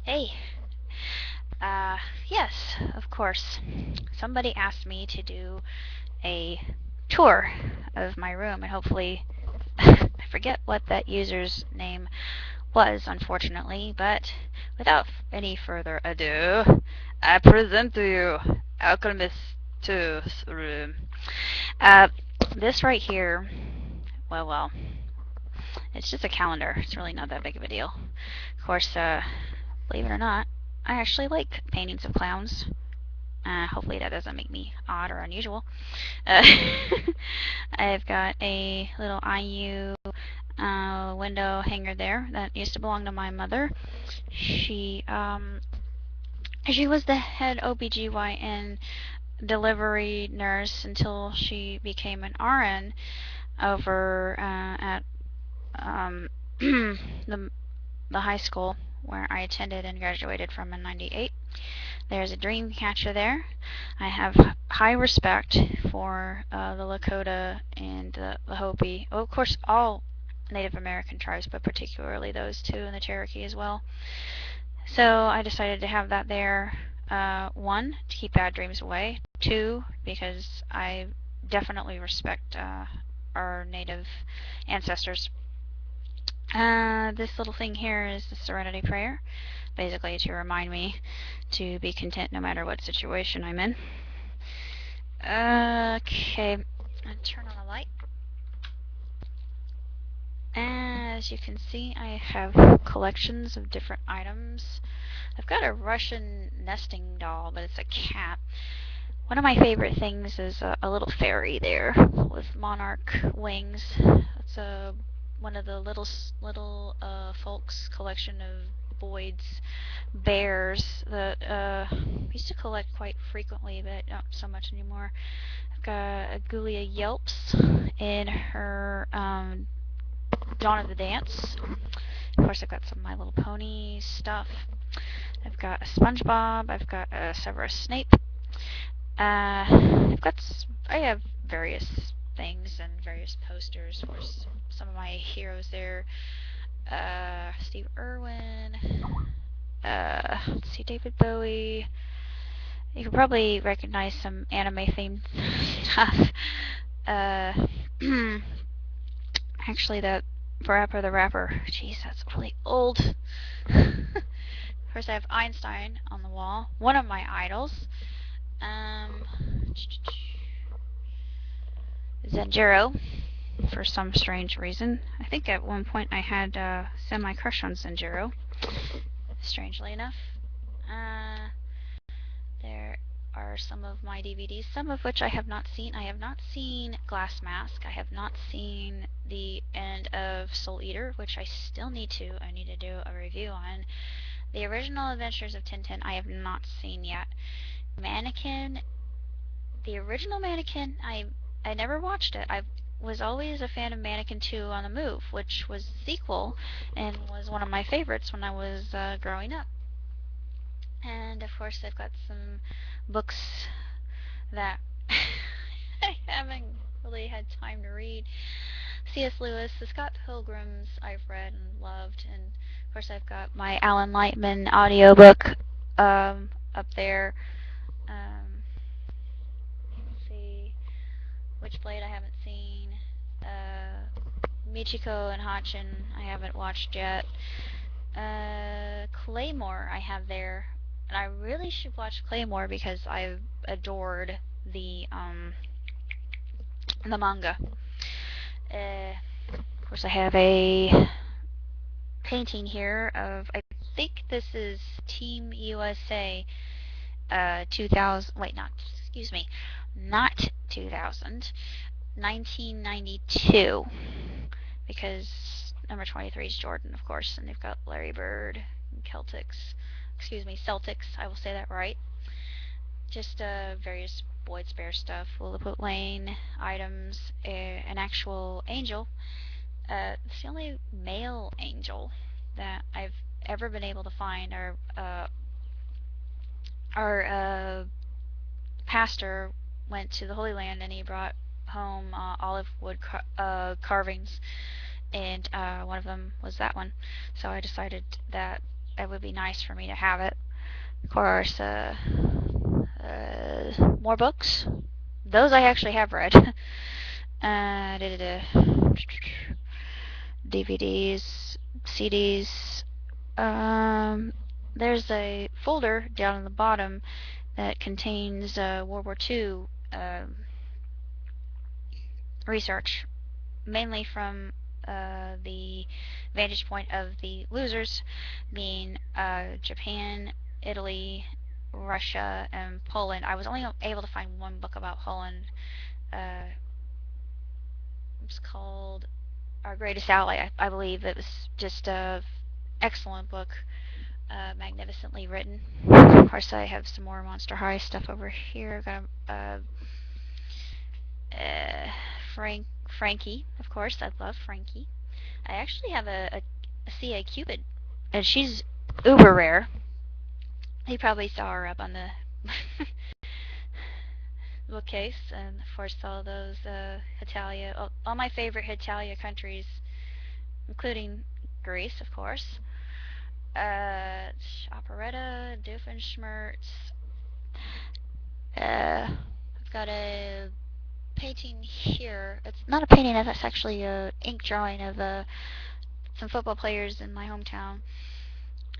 Hey, uh, yes, of course. Somebody asked me to do a tour of my room, and hopefully, I forget what that user's name was, unfortunately, but without any further ado, I present to you Alchemist 2's room. Uh, this right here, well, it's just a calendar. It's really not that big of a deal. Of course, believe it or not, I actually like paintings of clowns. Hopefully that doesn't make me odd or unusual. Uh, I've got a little IU window hanger there that used to belong to my mother. She she was the head OBGYN delivery nurse until she became an RN over at the high school where I attended and graduated from in '98. There's a dream catcher there. I have high respect for the Lakota and the Hopi. Well, of course, all Native American tribes, but particularly those two and the Cherokee as well. So I decided to have that there. One, to keep bad dreams away. Two, because I definitely respect our Native ancestors. This little thing here is the Serenity Prayer, basically to remind me to be content no matter what situation I'm in. Okay, I'll turn on the light. As you can see, I have collections of different items. I've got a Russian nesting doll, but it's a cat. One of my favorite things is a little fairy there with monarch wings. It's one of the little folks collection of Boyd's bears that used to collect quite frequently, but not so much anymore. I've got Agulia Yelps in her Dawn of the Dance. Of course, I've got some My Little Pony stuff. I've got a SpongeBob. I've got a Severus Snape. I have various things and various posters for some of my heroes there. Steve Irwin. Let's see, David Bowie. You can probably recognize some anime themed stuff. Uh, actually, that Rapper the Rapper. Jeez, that's really old. First, I have Einstein on the wall, one of my idols. Um, Zenjiro, for some strange reason. I think at one point I had a semi-crush on Zenjiro, strangely enough. Uh, there are some of my DVDs, some of which I have not seen. I have not seen Glass Mask. I have not seen the end of Soul Eater, which I still need to. I need to do a review on. The original Adventures of Tintin I have not seen yet. Mannequin, the original Mannequin, I never watched it. I was always a fan of Mannequin 2 on the Move, which was the sequel and was one of my favorites when I was growing up. And of course, I've got some books that I haven't really had time to read. C.S. Lewis, The Scott Pilgrims, I've read and loved, and of course, I've got my Alan Lightman audiobook up there. Um, let's see, Witchblade I haven't seen. Michiko and Hachin I haven't watched yet. Claymore I have there, and I really should watch Claymore because I've adored the manga. Of course, I have a painting here of, I think this is Team USA 2000. Wait, not, excuse me, not 2000, 1992, because number 23 is Jordan, of course, and they've got Larry Bird and Celtics, I will say that right. Just various Boyd's Bear stuff, Lilliput Lane items, an actual angel. It's the only male angel that I've ever been able to find. Our pastor went to the Holy Land and he brought home olive wood carvings, and one of them was that one. So I decided that it would be nice for me to have it. Of course, more books. Those I actually have read. DVDs, CDs. There's a folder down at the bottom that contains World War II research, mainly from the vantage point of the losers, being Japan, Italy, Russia, and Poland. I was only able to find one book about Poland. It's called Our Greatest Ally, I believe. It was just a excellent book, magnificently written. Of course, I have some more Monster High stuff over here. I've got Frankie, of course. I love Frankie. I actually have a CA Cupid, and she's uber rare. You probably saw her up on the bookcase, and of course all those Italia, all my favorite Italia countries, including Greece, of course. Operetta, Doofenshmirtz. I've got a painting here. It's not a painting, it's actually a ink drawing of some football players in my hometown.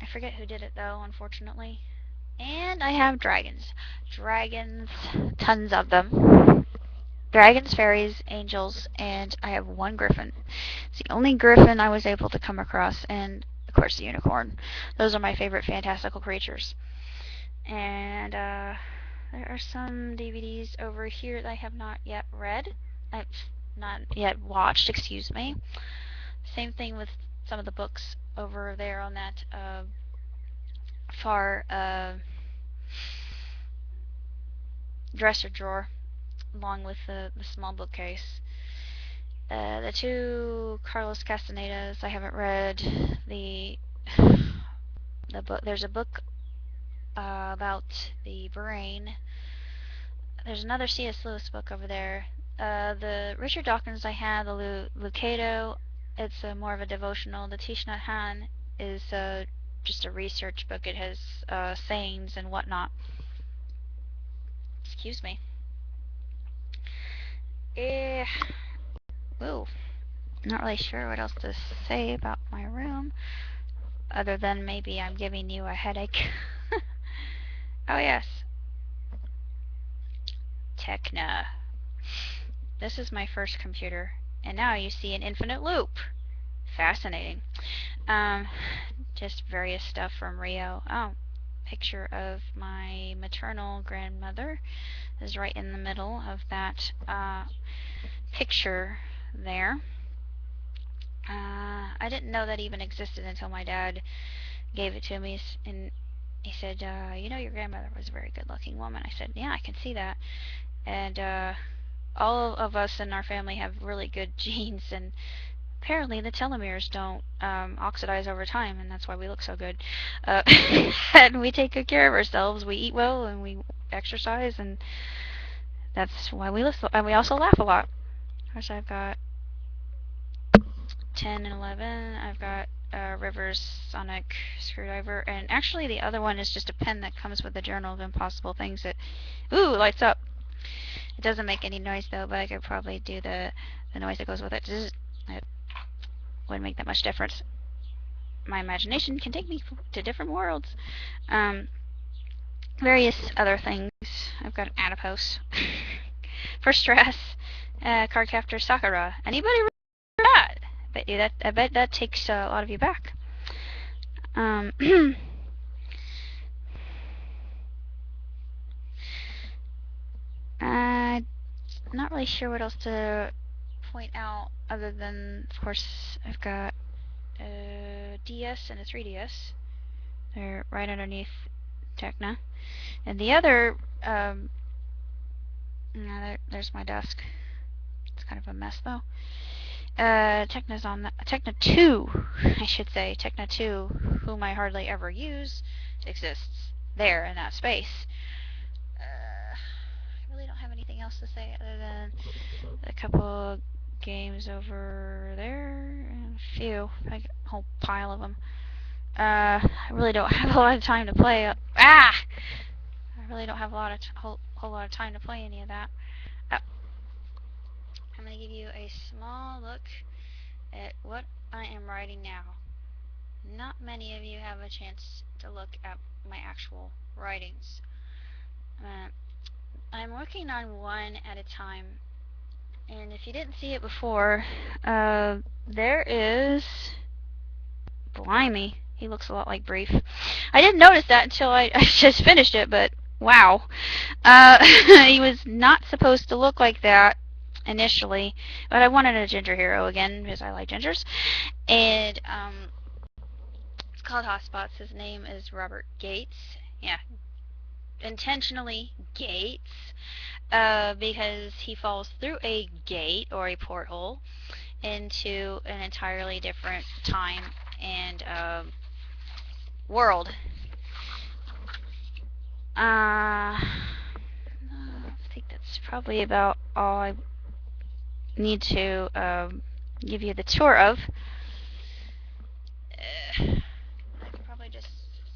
I forget who did it though, unfortunately. And I have dragons. Dragons, tons of them. Dragons, fairies, angels, and I have one griffin. It's the only griffin I was able to come across, and of course the unicorn. Those are my favorite fantastical creatures. And there are some DVDs over here that I have not yet read. I've not yet watched, excuse me. Same thing with some of the books over there on that far dresser drawer, along with the small bookcase. The two Carlos Castanedas I haven't read. The book. There's a book about the brain. There's another C.S. Lewis book over there. The Richard Dawkins I have, the Lucado, it's more of a devotional. The Thich Nhat Hanh is just a research book. It has sayings and whatnot. Excuse me. Ooh, not really sure what else to say about my room, other than maybe I'm giving you a headache. Oh yes. Techna. This is my first computer, and now you see an infinite loop. Fascinating. Just various stuff from Rio. Oh, picture of my maternal grandmother is right in the middle of that picture there. I didn't know that even existed until my dad gave it to me, and he said, you know, your grandmother was a very good-looking woman. I said, yeah, I can see that. And all of us in our family have really good genes, and apparently the telomeres don't oxidize over time, and that's why we look so good. And we take good care of ourselves. We eat well, and we exercise, and that's why we look. And we also laugh a lot. Of course, I've got 10 and 11. I've got Rivers Sonic Screwdriver, and actually the other one is just a pen that comes with the Journal of Impossible Things that, ooh, lights up. It doesn't make any noise though, but I could probably do the noise that goes with it. It wouldn't make that much difference. My imagination can take me to different worlds. Various other things. I've got an adipose. For stress, Cardcaptor Sakura. Anybody remember that? I bet that takes a lot of you back. Not really sure what else to point out other than, of course, I've got a DS and a 3DS. They're right underneath Tecna. And the other, there's my desk. It's kind of a mess though. Tecna's on the, Tecna 2, I should say. Tecna 2, whom I hardly ever use, exists there in that space. I really don't have anything else to say other than a couple games over there, and a few, a whole pile of them. I really don't have a lot of time to play. I really don't have a lot of whole lot of time to play any of that. I'm gonna give you a small look at what I am writing now. Not many of you have a chance to look at my actual writings. I'm working on one at a time, and if you didn't see it before, there is... Blimey, he looks a lot like Brief. I didn't notice that until I just finished it, but wow. He was not supposed to look like that initially, but I wanted a ginger hero again because I like gingers. And it's called Hotspots. His name is Robert Gates. Yeah, intentionally Gates, because he falls through a gate or a porthole into an entirely different time and world. I think that's probably about all I need to give you the tour of. I could probably just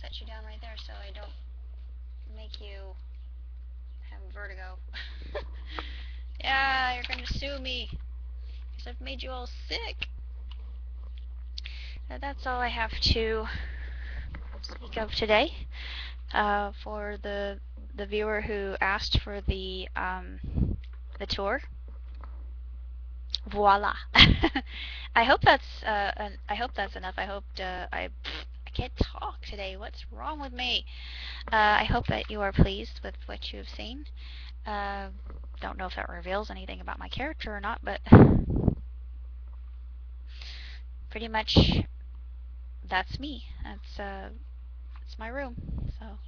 set you down right there so I don't make you have vertigo. Yeah, you're gonna sue me because I've made you all sick. That's all I have to speak of today. For the viewer who asked for the tour. Voila. I hope that's enough. I hope I can't talk today. What's wrong with me? I hope that you are pleased with what you've seen. Don't know if that reveals anything about my character or not, but pretty much that's me. It's my room. So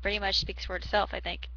pretty much speaks for itself, I think.